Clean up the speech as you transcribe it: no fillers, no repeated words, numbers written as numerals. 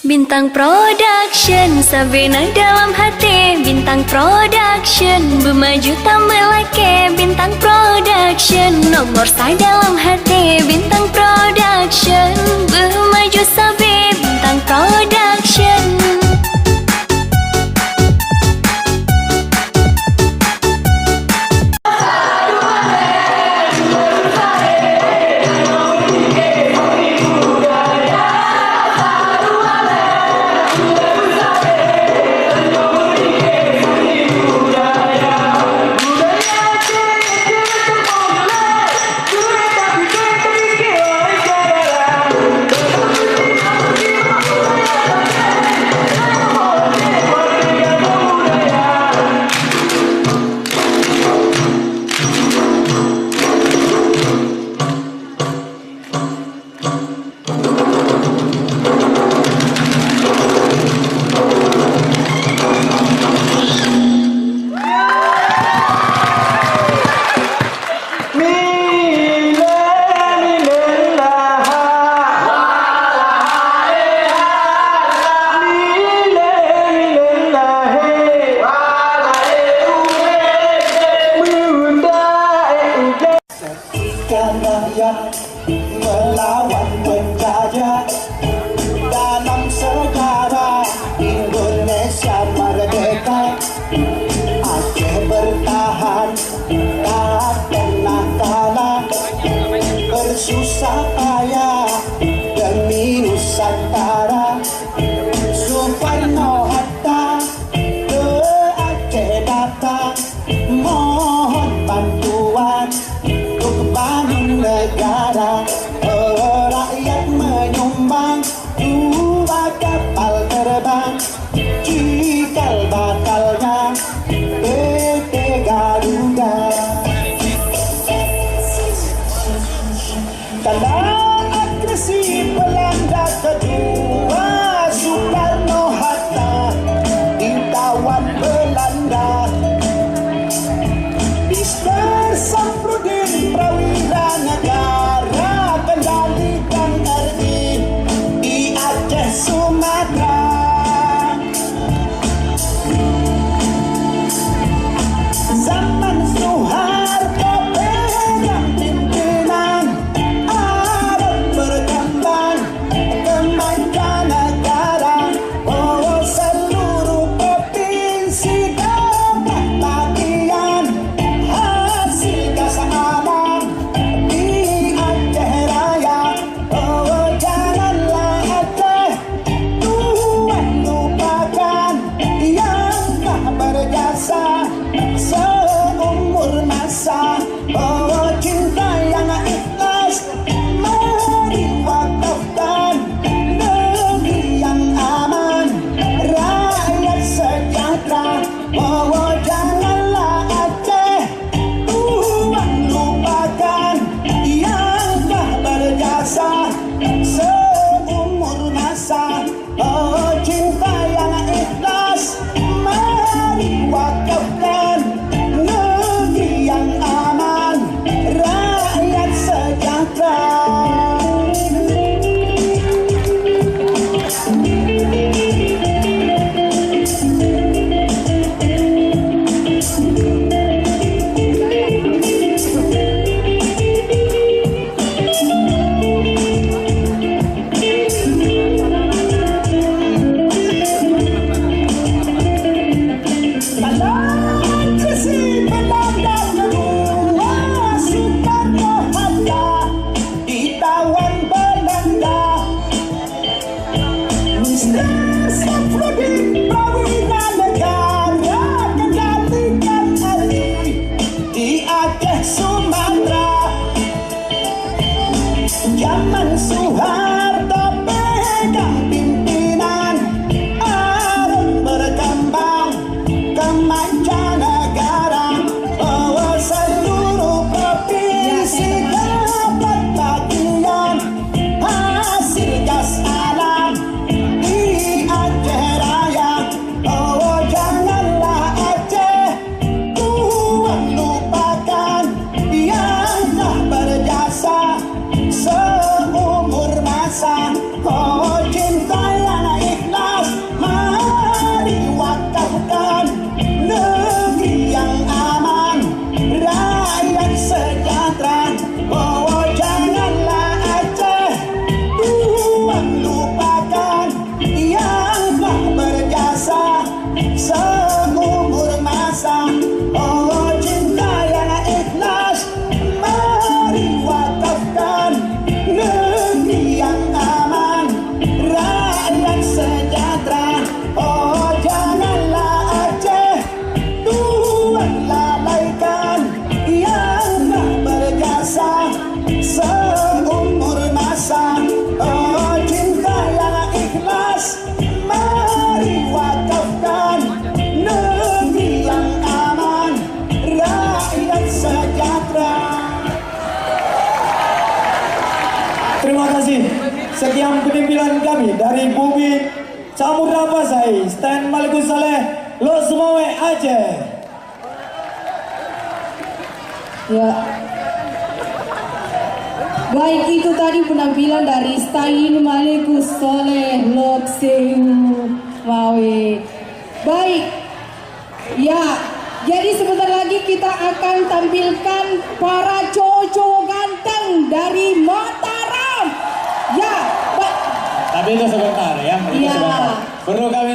Bintang Production, Sabena dalam hati. Bintang Production, bermaju tambah laki. Bintang Production, nomor saya dalam hati. Bintang Production, bermaju sabi. Bintang Production. Melawan penjajah dalam sejarah Indonesia merdeka. Aceh bertahan tak pernah kalah, bersusah payah demi Nusantara. Soekarno Hatta ke Aceh datang, mohon bantuan untuk bangun negara. Rakyat menyumbang 2 kapal terbang, cikal bakalnya PT Garuda. Kala agresi Belanda kedua, Soekarno Hatta ditawan Belanda. Mister Samsudin Prawira Negara kendalikan RI di Aceh Sumatera. Zaman Soeharto pegang pimpinan, Arab berkembang ke mancanegara. Oh, seluruh provinsi dapat bagian hasil gas alam di Aceh Raya. Oh, janganlah Aceh Tuhan lupakan yang telah berjasa seumur masa. Oh, cinta yang ikhlas mari wakafkan, negeri yang aman, rakyat sejahtera. Oh, janganlah Aceh Tuhan lupakan yang telah berjasa seumur masa. Oh, cinta yang ikhlas mari wakafkan, negeri yang aman, rakyat sejahtera. Agresi Belanda kedua, Soekarno Hatta ditawan Belanda. Mister Samsudin Prawira Negara kendalikan RI di Aceh Sumatera. Zaman Soeharto pegang pimpinan, Arab berkembang ke mancanegara. Oh, seluruh provinsi dapat bagian hasil gas alam di Aceh Raya. Oh, janganlah Aceh Tuhan lupakan yang telah berjasa seumur masa. Oh, cinta yang penimpilan kami dari Bumi Samudra Pasai, Stand Malikus Saleh, Lo Sumawe Aceh. Ya. Baik, itu tadi penampilan dari Stain Malikus Soleh Lok Sewu Mawe. Baik. Ya, jadi sebentar lagi kita akan tampilkan para cowok-cowok ganteng dari Mataram. Ya, Tapi itu sebentar ya, itu Ya. sebentar. Perlu kami